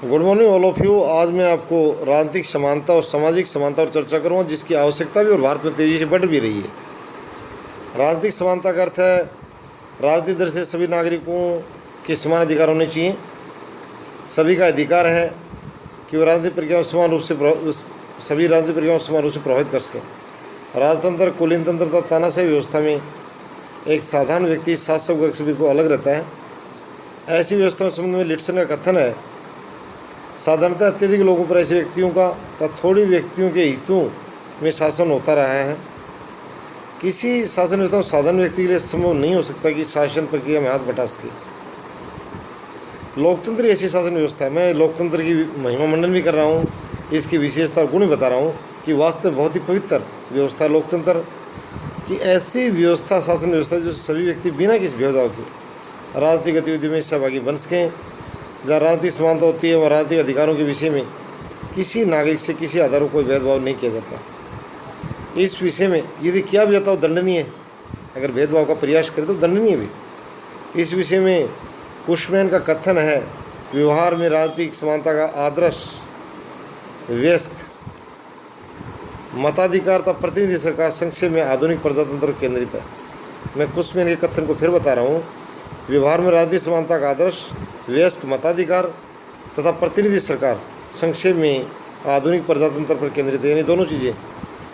Good morning all of you. आज मैं आपको राजनीतिक समानता और सामाजिक समानता पर चर्चा करूँगा, जिसकी आवश्यकता भी और भारत में तेज़ी से बढ़ भी रही है। राजनीतिक समानता का अर्थ है राजनीतिक दल से सभी नागरिकों के समान अधिकार होने चाहिए। सभी का अधिकार है कि वे राजनीतिक प्रक्रियाओं समान रूप से सभी राजनीतिक प्रक्रियाओं को समान रूप से प्रभावित कर सकें। राजतंत्र कुलीन तंत्र तथा तानाशाही व्यवस्था में एक साधारण व्यक्ति शासक वर्ग से बिल्कुल अलग रहता है। ऐसी व्यवस्थाओं के संबंध में लिटसन का कथन है, साधारणतः अत्यधिक लोगों पर ऐसे व्यक्तियों का तथा थोड़ी व्यक्तियों के हितों में शासन होता रहा है। किसी शासन व्यवस्था में साधारण व्यक्ति के लिए संभव नहीं हो सकता कि शासन प्रक्रिया में हाथ बटा सके। लोकतंत्र ऐसी शासन व्यवस्था है। मैं लोकतंत्र की महिमा मंडन भी कर रहा हूँ, इसकी विशेषता और गुण भी बता रहा हूँ कि वास्तव में बहुत ही पवित्र व्यवस्था लोकतंत्र की ऐसी व्यवस्था शासन व्यवस्था जो सभी व्यक्ति बिना किसी भेदभाव के राजनीतिक गतिविधियों में सहभागी बन सकें। जहाँ राजनीतिक समानता होती है वहाँ राजनीतिक अधिकारों के विषय में किसी नागरिक से किसी आधार पर कोई भेदभाव नहीं किया जाता। इस विषय में यदि किया भी जाता हो दंडनीय है, अगर भेदभाव का प्रयास करे तो दंडनीय भी। इस विषय में कुशमैन का कथन है, व्यवहार में राजनीतिक समानता का आदर्श वयस्क मताधिकार तथा प्रतिनिधि सरकार संक्षेप में आधुनिक प्रजातंत्र केंद्रित है। मैं कुशमैन के कथन को फिर बता रहा हूँ, व्यवहार में राजनीतिक समानता का आदर्श वयस्क मताधिकार तथा प्रतिनिधि सरकार संक्षेप में आधुनिक प्रजातंत्र पर केंद्रित है। यानी दोनों चीज़ें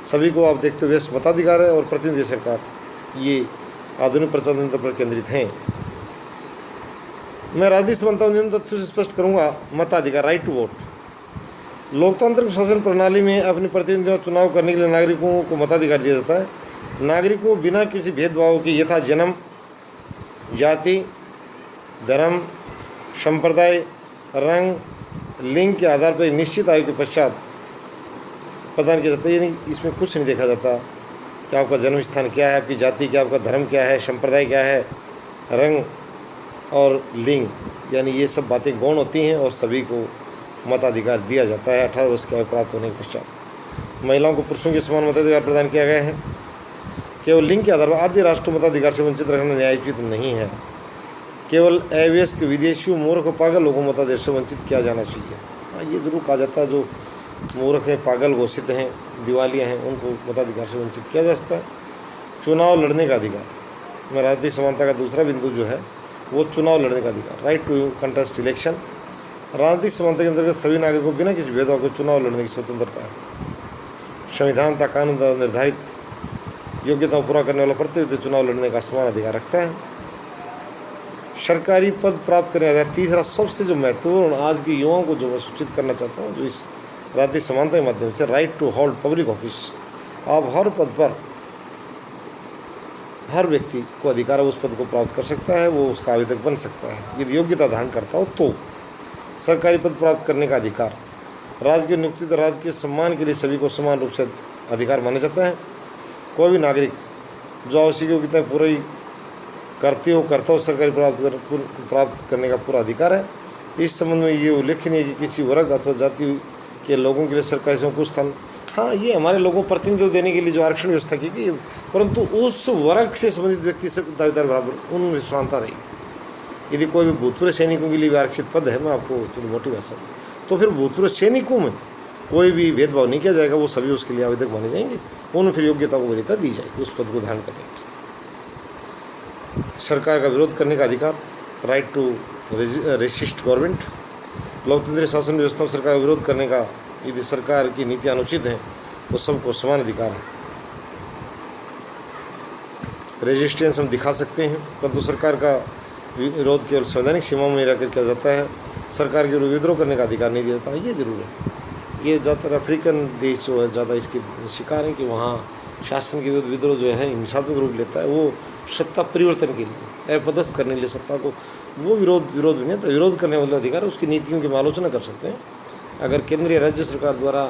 सभी को आप देखते हो, वयस्क मताधिकार है और प्रतिनिधि सरकार ये आधुनिक प्रजातंत्र पर केंद्रित हैं। मैं राजनीतिक समानता उन तथ्यों से स्पष्ट करूँगा। मताधिकार, राइट टू वोट। लोकतांत्रिक शासन प्रणाली में अपने प्रतिनिधियों का चुनाव करने के लिए नागरिकों को मताधिकार दिया जाता है। नागरिकों को बिना किसी भेदभाव के यथा जन्म, जाति, धर्म, संप्रदाय, रंग, लिंग के आधार पर निश्चित आयु के पश्चात प्रदान किया जाता है। यानी इसमें कुछ नहीं देखा जाता कि आपका जन्म स्थान क्या है, आपकी जाति क्या, आपका धर्म क्या है, संप्रदाय क्या है, रंग और लिंग, यानी ये सब बातें गौण होती हैं और सभी को मताधिकार दिया जाता है 18 वर्ष की आयु प्राप्त होने के पश्चात। महिलाओं को पुरुषों के समान मताधिकार प्रदान किया गया है। केवल लिंग के आधार पर आद्य राष्ट्र मताधिकार से वंचित रखना न्यायोचित नहीं है। केवल अवयस्क, विदेशियों, मूर्ख, पागल लोगों को मताधिकार से वंचित किया जाना चाहिए। ये जरूर कहा जाता है जो मूर्ख हैं, पागल घोषित हैं, दिवालिया हैं, उनको मताधिकार से वंचित किया जा सकता है। चुनाव लड़ने का अधिकार, में राजनीतिक समानता का दूसरा बिंदु जो है वो चुनाव लड़ने का अधिकार, राइट टू कंटेस्ट इलेक्शन। राजनीतिक समानता के अंतर्गत सभी नागरिकों को बिना किसी भेदभाव के चुनाव लड़ने की स्वतंत्रता है। संविधान तथा कानून द्वारा निर्धारित योग्यता पूरा करने वाला प्रत्येक व्यक्ति चुनाव लड़ने का समान अधिकार रखता है। सरकारी पद प्राप्त करने का अधिकार, तीसरा सबसे जो महत्वपूर्ण आज के युवाओं को जो मैं सूचित करना चाहता हूँ, जो इस राजनीतिक समानता के माध्यम से, right to hold public office. आप हर पद पर हर व्यक्ति को अधिकार है, उस पद को प्राप्त कर सकता है, वो उसका आवेदक बन सकता है यदि योग्यता धारण करता हो तो। सरकारी पद प्राप्त करने का अधिकार, राजकीय नियुक्ति तो राजकीय सम्मान के लिए सभी को समान रूप से अधिकार माना जाता है। कोई भी नागरिक जो आवश्यक योग्यता पूरी करता हो सरकारी प्राप्त करने का पूरा अधिकार है। इस संबंध में ये उल्लेखनीय है कि किसी वर्ग अथवा जाति के लोगों के लिए सरकारी से कुछ स्थान, हाँ ये हमारे लोगों को प्रतिनिधित्व देने के लिए जो आरक्षण व्यवस्था की गई, परंतु उस वर्ग से संबंधित व्यक्ति से दावेदार बराबर उनमें समानता रहेगी। यदि कोई भी भूतपूर्व सैनिकों के लिए भी आरक्षित पद है, मैं आपको थोड़ी मोटी भाषा, तो फिर भूतपूर्व सैनिकों में कोई भी भेदभाव नहीं किया जाएगा, वो सभी उसके लिए आवेदक माने जाएंगे, उन्हें फिर योग्यता को वरीयता दी जाएगी उस पद को धारण करने के लिए। सरकार का विरोध करने का अधिकार, राइट टू रेसिस्ट गवर्नमेंट। लोकतंत्रीय शासन व्यवस्था में सरकार का विरोध करने का, यदि सरकार की नीति अनुचित है तो सबको समान अधिकार है। रेजिस्टेंस हम दिखा सकते हैं, परंतु सरकार का विरोध केवल संवैधानिक सीमाओं में रहकर किया जाता है। सरकार के विरुद्ध विद्रोह करने का अधिकार नहीं दिया जाता, ये जरूर है। ये ज़्यादातर अफ्रीकन देश जो है ज़्यादा इसके शिकार हैं कि वहाँ शासन के विरुद्ध विद्रोह जो है हिंसात्मक रूप लेता है। वो सत्ता परिवर्तन के लिए, अपदस्थ करने के लिए सत्ता को, वो विरोध भी नहीं था। विरोध करने वाला अधिकार है, उसकी नीतियों की आलोचना कर सकते हैं। अगर केंद्रीय राज्य सरकार द्वारा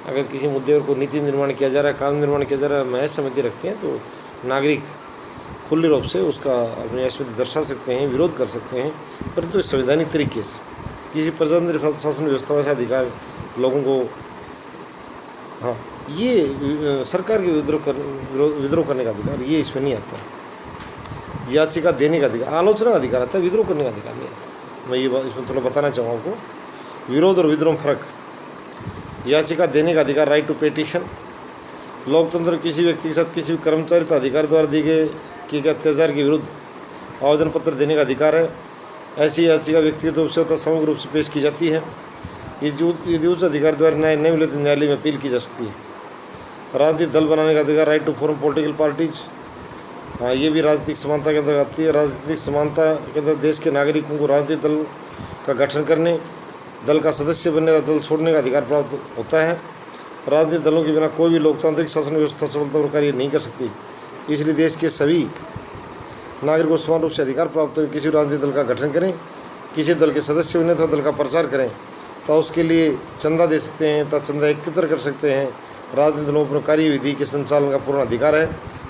अगर किसी मुद्दे को नीति निर्माण किया जा रहा है, कानून निर्माण किया जा रहा है, महज सहमति रखते हैं तो नागरिक खुले रूप से उसका अपनी असहमति दर्शा सकते हैं, विरोध कर सकते हैं, परंतु संवैधानिक तरीके से किसी प्रजातंत्र शासन व्यवस्था वैसा अधिकार लोगों को, हाँ ये सरकार के विद्रोह करने का अधिकार ये इसमें नहीं आता है। याचिका देने का अधिकार, आलोचना का अधिकार आता है, विद्रोह करने का अधिकार नहीं आता। मैं ये बात इसमें थोड़ा बताना चाहूँगा आपको। विरोध और विद्रोह में फर्क, याचिका देने का अधिकार, राइट टू पेटिशन। लोकतंत्र किसी व्यक्ति के साथ किसी भी कर्मचारी का अधिकार द्वारा दिए गए अत्याचार के विरुद्ध आवेदन पत्र देने का अधिकार है। ऐसी याचिका व्यक्तिगत रूप से तथा समग्र रूप से पेश की जाती है। यदि उच्च अधिकार द्वारा न्याय नहीं मिले तो न्यायालय में अपील की जा सकती है। राजनीतिक दल बनाने का अधिकार, right to form political parties. हाँ, ये भी राजनीतिक समानता के अंदर आती है। राजनीतिक समानता के अंदर देश के नागरिकों को राजनीतिक दल का गठन करने, दल का सदस्य बनने तथा दल छोड़ने का अधिकार प्राप्त होता है। राजनीतिक दलों के बिना कोई भी लोकतांत्रिक शासन व्यवस्था सफलतापूर्वक कार्य नहीं कर सकती। इसलिए देश के सभी नागरिकों को समान रूप से अधिकार प्राप्त हो किसी राजनीतिक दल का गठन करें, किसी दल के सदस्य बने तथा दल का प्रचार करें, तो उसके लिए चंदा दे सकते हैं तथा चंदा एकत्र कर सकते हैं। राजनीतिक दलों पर कार्यविधि के संचालन का पूर्ण अधिकार है,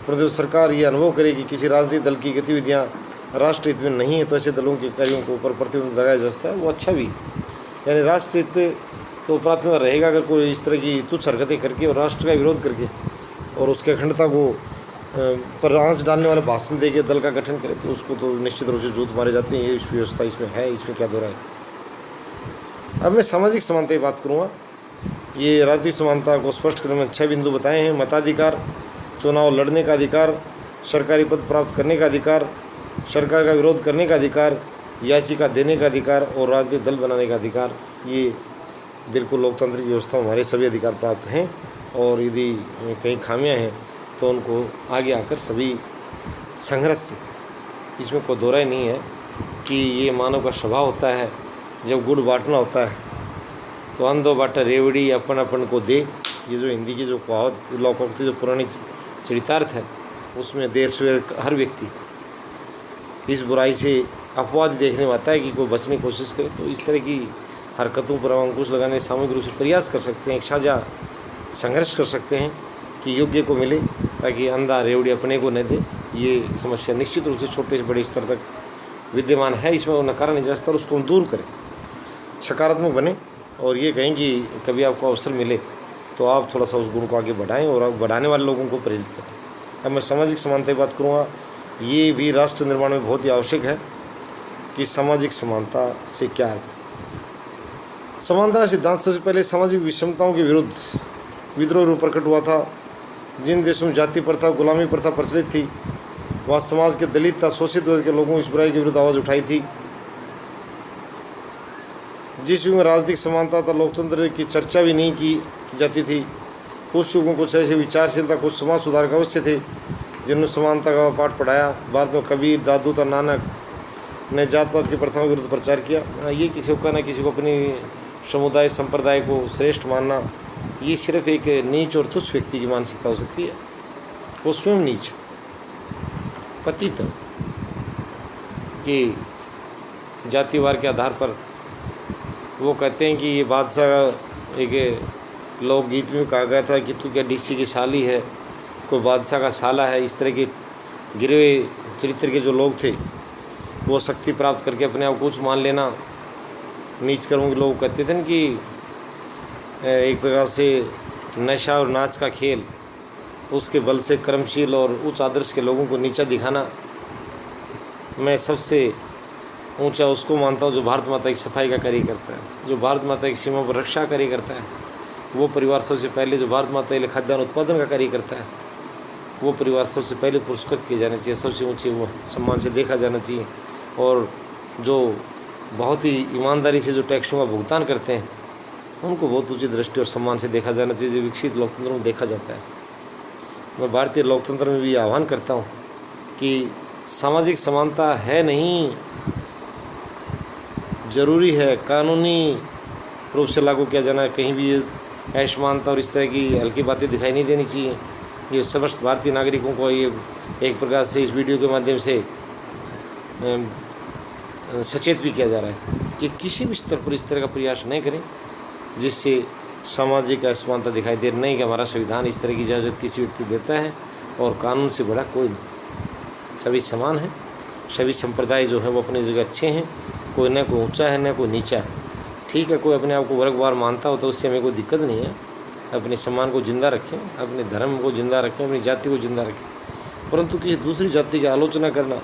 परंतु सरकार ये अनुभव करे कि किसी राजनीतिक दल की गतिविधियाँ राष्ट्र हित में नहीं है तो ऐसे दलों के कार्यों के ऊपर प्रतिबंध लगाया जा सकता है। वो अच्छा भी, यानी राष्ट्र हित तो प्राथमिकता रहेगा अगर कोई इस तरह की तुच्छ हरकतें करके और राष्ट्र का विरोध करके और उसके अखंडता को पर आंच डालने वाले भाषण देके दल का गठन करे तो उसको तो निश्चित रूप से जूत मारे जाते हैं। ये व्यवस्था इसमें है, इसमें क्या दो राय है। अब मैं सामाजिक समानता की बात करूँगा। ये राजनीतिक समानता को स्पष्ट करने में 6 बिंदु बताए हैं। मताधिकार, चुनाव लड़ने का अधिकार, सरकारी पद प्राप्त करने का अधिकार, सरकार का विरोध करने का अधिकार, याचिका देने का अधिकार और राजनीतिक दल बनाने का अधिकार। ये बिल्कुल लोकतांत्रिक व्यवस्था में हमारे सभी अधिकार प्राप्त हैं और यदि कहीं खामियां हैं तो उनको आगे आकर सभी संघर्ष से, इसमें कोई दो राय नहीं है कि ये मानव का स्वभाव होता है। जब गुड़ बांटना होता है तो अंधो बाटा रेवड़ी अपन अपन को दे, ये जो हिंदी की जो कहावत लोकोक्ति जो पुरानी चरितार्थ है उसमें देर सवेर हर व्यक्ति इस बुराई से अपवाद देखने में आता है कि कोई बचने की कोशिश करे। तो इस तरह की हरकतों पर अंकुश लगाने सामूहिक रूप से प्रयास कर सकते हैं, एक साझा संघर्ष कर सकते हैं कि योग्य को मिले ताकि अंधा रेवड़ी अपने को न दे। ये समस्या निश्चित रूप से छोटे से बड़े स्तर तक विद्यमान है, इसमें वो नकारा नहीं जा सकता, उसको हम दूर करें, सकारात्मक बने और ये कहें कि कभी आपको अवसर मिले तो आप थोड़ा सा उस गुण को आगे बढ़ाएं और बढ़ाने वाले लोगों को प्रेरित करें। अब मैं सामाजिक समानता की बात करूँगा। ये भी राष्ट्र निर्माण में बहुत ही आवश्यक है कि सामाजिक समानता से क्या अर्थ है। समानता का सिद्धांत सबसे पहले सामाजिक विषमताओं के विरुद्ध विद्रोह रूप प्रकट हुआ था। जिन देशों में जाति प्रथा, गुलामी प्रथा प्रचलित थी, वहाँ समाज के दलित तथा शोषित वर्ग के लोगों इस बुराई के विरुद्ध आवाज़ उठाई थी। जिस युग में राजनीतिक समानता तथा लोकतंत्र की चर्चा भी नहीं की जाती थी, उस युग में कुछ ऐसे विचारशीलता, कुछ समाज सुधारक अवश्य थे जिन्होंने समानता का पाठ पढ़ाया। भारत में कबीर, दादू तथा नानक ने जात पात की प्रथाओं के विरुद्ध प्रचार किया। ये किसी को कहना, किसी को अपनी समुदाय संप्रदाय को श्रेष्ठ मानना, ये सिर्फ एक नीच और तुच्छ व्यक्ति की मानसिकता हो सकती है। वो स्वयं नीच पतित कि जातिवार के आधार पर वो कहते हैं कि ये बादशाह, एक लोकगीत में कहा गया था कि तू क्या डीसी की साली है, कोई बादशाह का साला है। इस तरह के गिरे हुए चरित्र के जो लोग थे वो शक्ति प्राप्त करके अपने आप को कुछ मान लेना, नीच कर्मों के लोग कहते थे न कि एक प्रकार से नशा और नाच का खेल, उसके बल से कर्मशील और उच्च आदर्श के लोगों को नीचा दिखाना। मैं सबसे ऊंचा उसको मानता हूँ जो भारत माता की सफाई का कार्य करता है, जो भारत माता की सीमा पर रक्षा कार्य करता है। वो परिवार सबसे पहले जो भारत माता के लिए खाद्यान्न उत्पादन का कार्य करता है, वो परिवार सबसे पहले पुरस्कृत किए जाने चाहिए, सबसे ऊँचे वो सम्मान से देखा जाना चाहिए। और जो बहुत ही ईमानदारी से जो टैक्सों का भुगतान करते हैं उनको बहुत ऊँची दृष्टि और सम्मान से देखा जाना चाहिए, जो विकसित लोकतंत्र में देखा जाता है। मैं भारतीय लोकतंत्र में भी आह्वान करता हूँ कि सामाजिक समानता है नहीं, ज़रूरी है कानूनी रूप से लागू किया जाना है। कहीं भी असमानता और इस तरह की हल्की बातें दिखाई नहीं देनी चाहिए। ये समस्त भारतीय नागरिकों को ये एक प्रकार से इस वीडियो के माध्यम से सचेत भी किया जा रहा है कि किसी भी स्तर पर इस तरह का प्रयास नहीं करें जिससे सामाजिक असमानता दिखाई दे। नहीं कि हमारा संविधान इस तरह की इजाज़त किसी व्यक्ति देता है और कानून से बड़ा कोई नहीं, सभी समान हैं। सभी संप्रदाय जो हैं वो अपनी जगह अच्छे हैं, कोई न कोई ऊंचा है न कोई नीचा है। ठीक है, कोई अपने आप को वर्गवार मानता हो तो उससे हमें कोई दिक्कत नहीं है। अपने सम्मान को जिंदा रखें, अपने धर्म को जिंदा रखें, अपनी जाति को जिंदा रखें, परंतु किसी दूसरी जाति की आलोचना करना,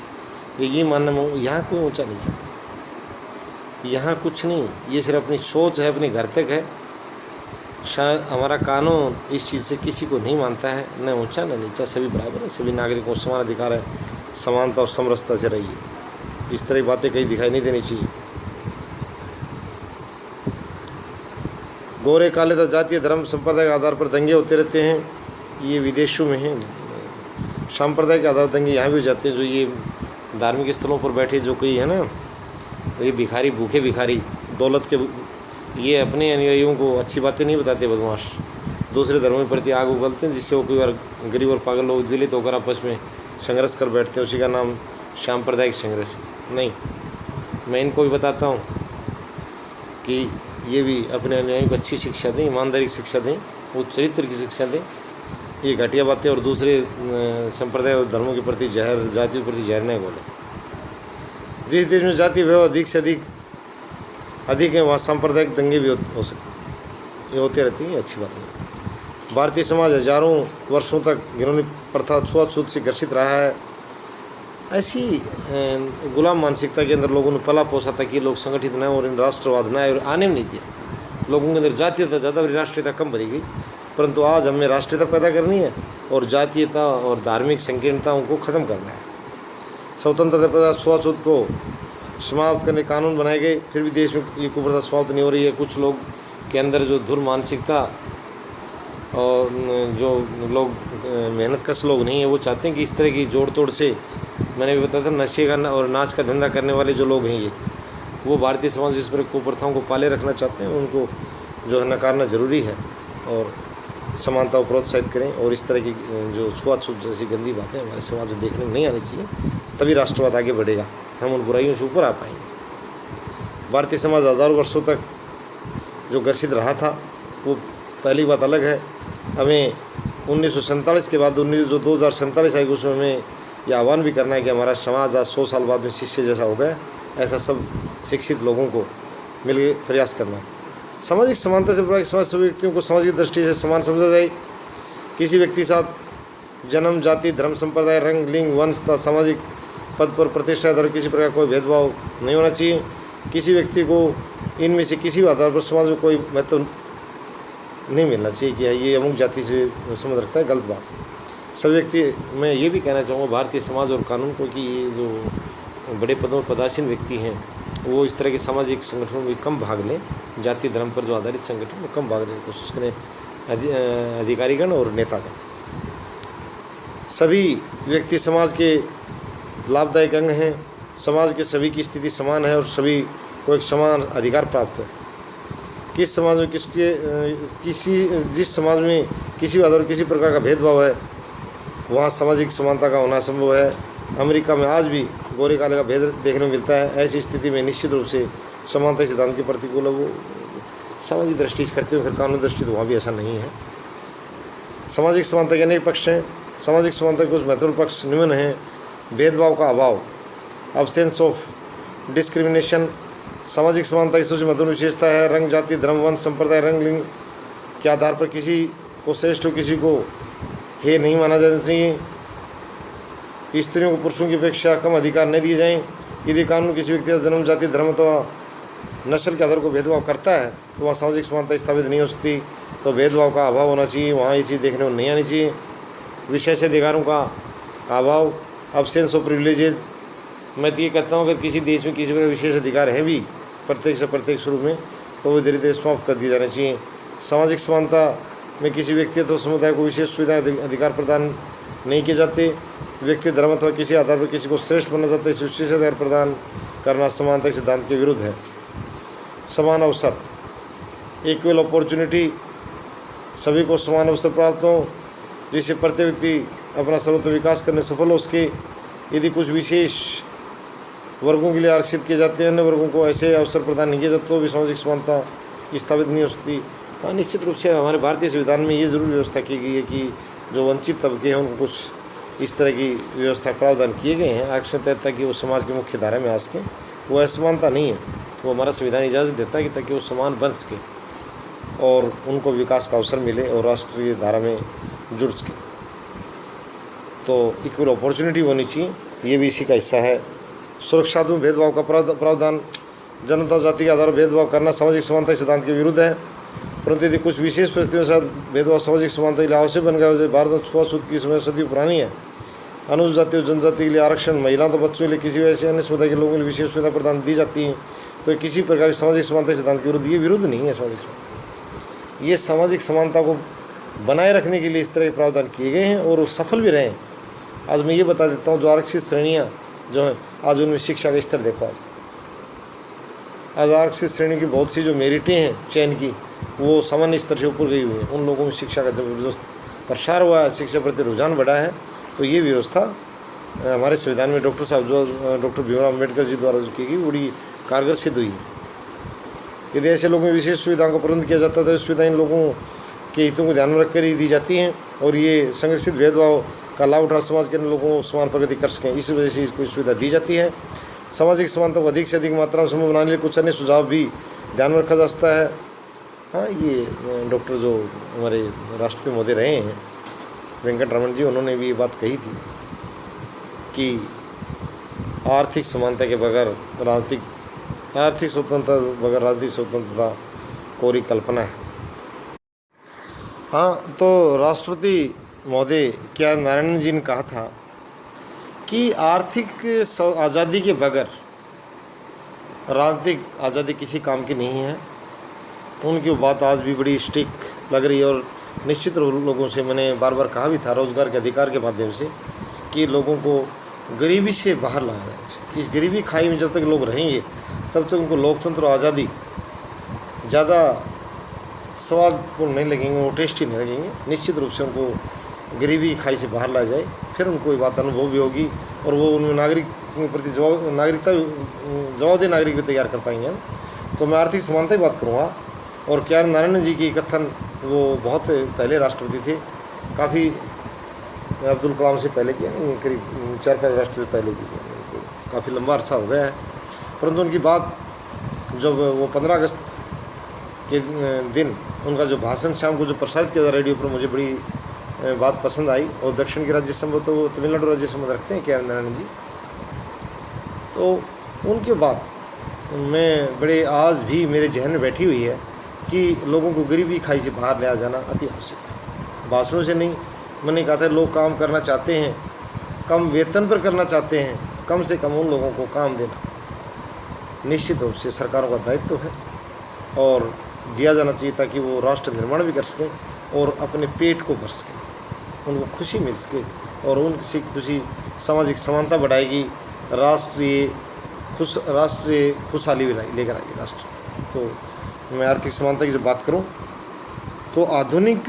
ये मानना यहाँ कोई ऊंचा नीचा, यहाँ कुछ नहीं, ये सिर्फ अपनी सोच है, अपने घर तक है। शायद हमारा कानून इस चीज़ से किसी को नहीं मानता है, न ऊंचा न नीचा, सभी बराबर है, सभी नागरिकों को समान अधिकार है, समानता और समरसता से रहिए। इस तरह की बातें कहीं दिखाई नहीं देनी चाहिए। गोरे काले तथा जातीय धर्म संप्रदाय के आधार पर दंगे होते रहते हैं, ये विदेशों में हैं। सांप्रदाय के आधार दंगे यहाँ भी हो जाते हैं। जो ये धार्मिक स्थलों पर बैठे जो कोई है ना, ये भिखारी, भूखे भिखारी, दौलत के, ये अपने अनुयायियों को अच्छी बातें नहीं बताते, बदमाश दूसरे धर्मों के प्रति आग उगलते हैं, जिससे वो कई बार गरीब और पागल लोग विलित होकर आपस में संघर्ष कर बैठते हैं। उसी का नाम सांप्रदायिक संघर्ष नहीं। मैं इनको भी बताता हूँ कि ये भी अपने अनुयायियों को अच्छी शिक्षा दें, ईमानदारी की शिक्षा दें, उच्च चरित्र की शिक्षा दें। ये घटिया बातें और दूसरे संप्रदाय और धर्मों के प्रति जहर, जातियों के प्रति जहर नहीं बोले। जिस देश में जाति व्यवहार अधिक से अधिक है, वहाँ सांप्रदायिक दंगे भी होते रहती हैं, अच्छी बात नहीं। भारतीय समाज हजारों वर्षों तक घिनौनी प्रथा, छुआछूत से ग्रसित रहा है। ऐसी गुलाम मानसिकता के अंदर लोगों ने पला पोसा था कि लोग संगठित न और इन राष्ट्रवाद न और आने में नहीं दिया। लोगों के अंदर जातीयता ज़्यादा भरी, राष्ट्रीयता कम भरी गई। परंतु आज हमें राष्ट्रीयता पैदा करनी है और जातीयता और धार्मिक संकीर्णताओं को ख़त्म करना है। स्वतंत्रता प्रथा, छुआछूत को समाप्त करने कानून बनाए गए, फिर भी देश में ये कुप्रथा समाप्त नहीं हो रही है। कुछ लोग के अंदर जो धुर मानसिकता और जो लोग मेहनतकश लोग नहीं है, वो चाहते हैं कि इस तरह की जोड़ तोड़ से, मैंने भी बताया था, नशे का और नाच का धंधा करने वाले जो लोग हैं, ये वो भारतीय समाज जिस पर कुप्रथाओं को पाले रखना चाहते हैं, उनको जो है नकारना ज़रूरी है और समानता को प्रोत्साहित करें। और इस तरह की जो छुआछूत जैसी गंदी बातें हमारे समाज में देखने में नहीं आनी चाहिए, तभी राष्ट्रवाद आगे बढ़ेगा, हम उन बुराइयों से ऊपर आ पाएंगे। भारतीय समाज हज़ारों वर्षों तक जो ग्रसित रहा था, वो पहली बात अलग है। हमें 1947 के बाद 2047 आएगी, उसमें हमें यह आह्वान भी करना है कि हमारा समाज आज 100 साल बाद में शिष्य जैसा हो गया। ऐसा सब शिक्षित लोगों को मिलकर प्रयास करना है। सामाजिक समानता से पूरा समाज सभी व्यक्तियों को समाज की दृष्टि से समान समझा जाए। किसी व्यक्ति के साथ जन्म, जाति, धर्म, संप्रदाय, रंग, लिंग, वंश तथा सामाजिक पद पर प्रतिष्ठा आधार किसी प्रकार कोई भेदभाव नहीं होना चाहिए। किसी व्यक्ति को इनमें से किसी भी आधार पर समाज में कोई महत्व नहीं मिलना चाहिए कि ये अमुक जाति से संबंध रखता है, गलत बात है। सभी व्यक्ति, मैं ये भी कहना चाहूँगा भारतीय समाज और कानून को कि ये जो बड़े पदों पर पदासीन व्यक्ति हैं, वो इस तरह के सामाजिक संगठनों में कम भाग लें। जाति धर्म पर जो आधारित संगठन में कम भाग लेने की कोशिश करें, अधिकारीगण और नेतागण। सभी व्यक्ति समाज के लाभदायक अंग हैं। समाज के सभी की स्थिति समान है और सभी को एक समान अधिकार प्राप्त है। जिस समाज में किसी आधार किसी प्रकार का भेदभाव है, वहाँ सामाजिक समानता का होना संभव है। अमेरिका में आज भी गोरे काले का भेद देखने को मिलता है। ऐसी स्थिति में निश्चित रूप से समानता सिद्धांत के प्रतिकूल वो सामाजिक दृष्टि से करते हुए, फिर कानूनी दृष्टि तो वहाँ भी ऐसा नहीं है। सामाजिक समानता के अनेक पक्ष हैं। सामाजिक समानता के कुछ महत्वपूर्ण पक्ष निम्न हैं। भेदभाव का अभाव, अब्सेंस ऑफ डिस्क्रिमिनेशन। सामाजिक समानता की सबसे महत्वपूर्ण विशेषता है रंग, जाति, धर्म, वंश, संप्रदाय, रंग, लिंग के आधार पर किसी को श्रेष्ठ और किसी को हे नहीं माना जाना चाहिए। स्त्रियों को पुरुषों की अपेक्षा कम अधिकार नहीं दिए जाएं। यदि कानून किसी व्यक्ति का जन्म, जाति, धर्म अथवा नस्ल के आधार को भेदभाव करता है तो वहाँ सामाजिक समानता स्थापित नहीं हो सकती। तो भेदभाव का अभाव होना चाहिए, वहाँ ये चीज़ देखने को नहीं आनी चाहिए। विशेष अधिकारों का अभाव, अब्सेंस ऑफ प्रिविलेजेज। मैं तो ये कहता हूँ अगर किसी देश में किसी पर विशेष अधिकार हैं भी प्रत्येक से प्रत्येक स्वरूप में, तो वो धीरे धीरे समाप्त कर दिए जाने चाहिए। सामाजिक समानता में किसी व्यक्ति अथवा समुदाय को विशेष सुविधाएं, अधिकार प्रदान नहीं किए जाते। व्यक्ति धर्म अथवा किसी आधार पर किसी को श्रेष्ठ बनना चाहता है, इस विशेष अधिकार प्रदान करना समानता के सिद्धांत के विरुद्ध है। समान अवसर, इक्वल अपॉर्चुनिटी, सभी को समान अवसर प्राप्त हो जिससे प्रत्येक व्यक्ति अपना सर्वोत्तम विकास करने सफल हो सके। यदि कुछ विशेष वर्गों के लिए आरक्षित किए जाते हैं, अन्य वर्गों को ऐसे अवसर प्रदान नहीं किए जाते, तो भी सामाजिक समानता स्थापित नहीं हो सकती। हाँ, निश्चित रूप से हमारे भारतीय संविधान में ये ज़रूर व्यवस्था की गई है कि जो वंचित तबके हैं उनको कुछ इस तरह की व्यवस्था प्रावधान किए गए हैं आरक्षण तहत, ताकि वो समाज की मुख्य धारा में आ सकें। वो असमानता नहीं है, वो हमारा संविधान इजाज़त देता है कि ताकि वो समान बन सके और उनको विकास का अवसर मिले और राष्ट्रीय धारा में जुड़ सके। तो इक्वल अपॉर्चुनिटी होनी चाहिए, ये भी इसी का हिस्सा है। सुरक्षा में भेदभाव का प्रावधान, जनता जाति के आधार पर भेदभाव करना सामाजिक समानता के सिद्धांत के विरुद्ध है। परंतु यदि कुछ विशेष परिस्थितियों के साथ भेदभाव सामाजिक समानता के लिए आवश्यक बन गया, जैसे भारत में छुआछूत की समस्या सदियों पुरानी है, अनुसूचित जाति और जनजाति के लिए आरक्षण, महिलाओं तो बच्चों के लिए किसी वैसे अन्य समुदाय के लोगों के लिए विशेष सुविधा प्रदान दी जाती है, तो किसी प्रकार की सामाजिक समानता के सिद्धांत के विरुद्ध, ये विरुद्ध नहीं है सामाजिक समानता। ये सामाजिक समानता को बनाए रखने के लिए इस तरह के प्रावधान किए गए हैं और वो सफल भी रहे हैं। आज मैं ये बता देता हूँ, जो आरक्षित श्रेणियाँ जो हैं, आज उनमें शिक्षा का स्तर देखो आप। आज आरक्षित श्रेणी की बहुत सी जो मेरिटें हैं चयन की, वो सामान्य स्तर से ऊपर गई हुई है। उन लोगों में शिक्षा का जबरदस्त प्रसार हुआ है, शिक्षा प्रति रुझान बढ़ा है। तो ये व्यवस्था हमारे संविधान में डॉक्टर साहब जो डॉक्टर भीमराव अम्बेडकर जी द्वारा जो की गई, बड़ी कारगर सिद्ध हुई है। यदि ऐसे लोगों में विशेष सुविधाओं का प्रबंध किया जाता है तो सुविधाएं इन लोगों के हितों को ध्यान में रखकर ही दी जाती हैं और ये संरक्षित भेदभाव का लाभ उठा समाज के लोगों को समान प्रगति कर सकें, इस वजह से इसको सुविधा दी जाती है। सामाजिक समानता को अधिक से अधिक मात्रा में संभव बनाने के लिए कुछ अन्य सुझाव भी ध्यान में रखा जा सकता है। हाँ, ये डॉक्टर जो हमारे राष्ट्रपति महोदय रहे हैं वेंकट रमन जी, उन्होंने भी ये बात कही थी कि आर्थिक समानता के बगैर आर्थिक स्वतंत्रता बगैर राजनीतिक स्वतंत्रता कोरी कल्पना है। हाँ, तो राष्ट्रपति महोदय क्या नारायण जी ने कहा था कि आर्थिक आज़ादी के बगैर राजनीतिक आज़ादी किसी काम की नहीं है। उनकी बात आज भी बड़ी स्टिक लग रही है और निश्चित लोगों से मैंने बार बार कहा भी था रोज़गार के अधिकार के माध्यम से कि लोगों को गरीबी से बाहर लाया जाए। इस गरीबी खाई में जब तक लोग रहेंगे तब तक उनको लोकतंत्र और आज़ादी ज़्यादा स्वादपूर्ण नहीं लगेंगे, वो टेस्टी नहीं लगेंगे। निश्चित रूप से उनको गरीबी खाई से बाहर ला जाए, फिर उनको ये बात अनुभव भी होगी और वो उनमें नागरिक के प्रति जवाबदेह नागरिक भी तैयार कर पाएंगे। तो मैं आर्थिक समानता की बात करूँगा। और के आर नारायण जी की कथन, वो बहुत पहले राष्ट्रपति थे, काफ़ी अब्दुल कलाम से पहले किया, नहीं करीब 4-5 राष्ट्रपति पहले की, काफ़ी लंबा अरसा हो गया है। परंतु उनकी बात जब वो 15 अगस्त के दिन उनका जो भाषण शाम को जो प्रसारित किया था रेडियो पर, मुझे बड़ी बात पसंद आई। और दक्षिण के राज्य संबंध तो तमिलनाडु राज्य संबंध रखते हैं के आर नारायण जी, तो उनके बात में बड़े आज भी मेरे जहन में बैठी हुई है कि लोगों को गरीबी खाई से बाहर ले जाना अति आवश्यक है। भाषणों से नहीं, मैंने कहा था लोग काम करना चाहते हैं, कम वेतन पर करना चाहते हैं, कम से कम उन लोगों को काम देना निश्चित रूप से सरकारों का दायित्व है और दिया जाना चाहिए ताकि वो राष्ट्र निर्माण भी कर सकें और अपने पेट को भर सकें, उनको खुशी मिल सके और उनकी खुशी सामाजिक समानता बढ़ाएगी, राष्ट्रीय खुशहाली भी लेकर आएगी राष्ट्र। तो मैं आर्थिक समानता की जब बात करूं तो आधुनिक